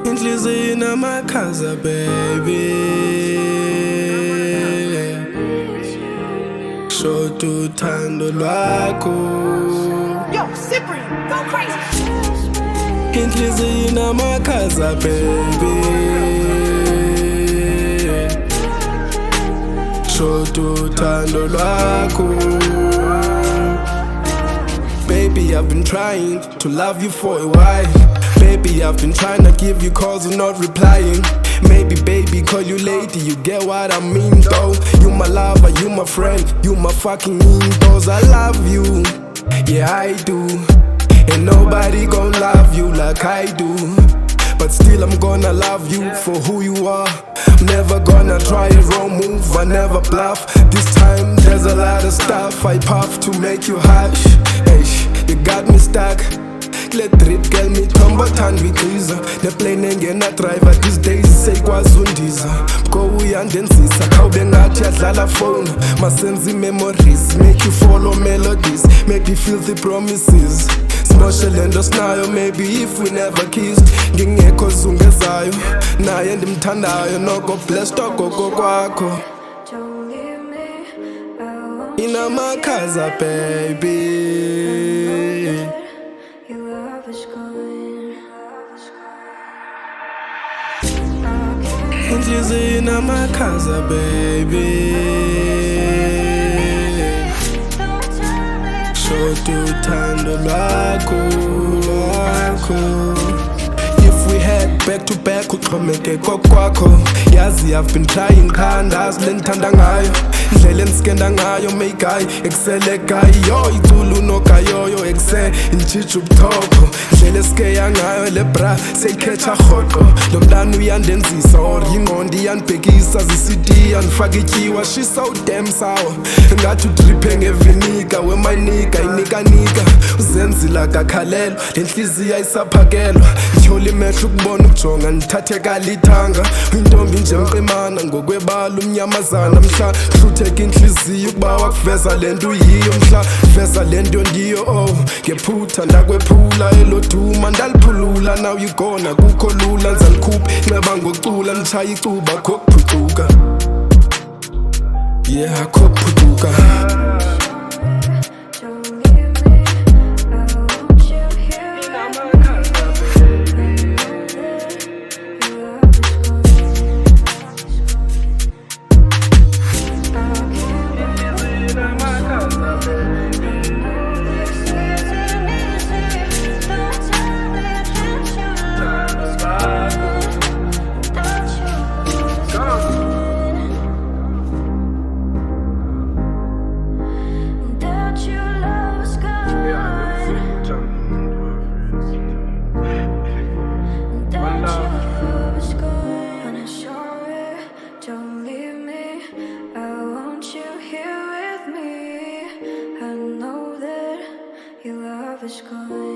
Inhliziyo Amagxa, baby. Shoda uthando lwakho. Yo, Cyprian, go crazy. Inhliziyo Amagxa, baby. Shoda uthando lwakho. Baby, I've been trying to love you for a while. Baby, I've been trying to give you calls and not replying. Maybe, baby, call you lady, you get what I mean though. You my lover, you my friend, you my fucking indoors. I love you, yeah I do. Ain't nobody gon' love you like I do. But still I'm gonna love you for who you are. I'm never gonna try a wrong move, I never bluff. This time there's a lot of stuff I puff to make you hush. Hey, you got me stuck. Let drip girl me thomba thanda igqiza. Neplane engena driver these days seyikwazi undiza. Go uyandenzisa khawube ngathi yadlala phone. Masenze memories, make you follow melodies, make you feel the promises. Smoshe lento sinayo, maybe if we never kissed. Ngingekho zungezayo, naye ndimthandayo. Noko blessed ogogo kwakho. Amagxa, baby. Inhliziyo Amagxa, baby. Shoda uthando lwakho. If we head back to back uxhomeke kokwakho. Yazi I've been trying kandazi lendithanda ngayo. Indlela endiskenda ngayo make I excel guy. Yo iculu nogayoyo exe intshitsha ubuthopho. Indlela esikeya ngayo le bra seyikhetha rhoqo. Lo mntana uyandenzisa or yingqondo iyandibhekisa zicd yandifaka ityiwa. She's so damn sour. Ngathi udriphe ngevinika wemayinika inikanika. Uzenzile kakhalelwa lenhliziyo ayisaphakelwa. Ntyhola imehlo ukubona ukujonga ndithathe kalithanga. Intombi nje mqimana ngokwebala umnyamazana. Mhla hlutheka inhliziyo ukuba wakuveza lento uyiyo. Mhla veza lento ndiyo oh ngephutha ndakwephula eloduma ndaliphulula. Now you gone akukho lula ndizalikhupha inceba ngocula. Nditshaya icuba akho kuphucuka. Yeah akho kuphucuka. Your love is gone.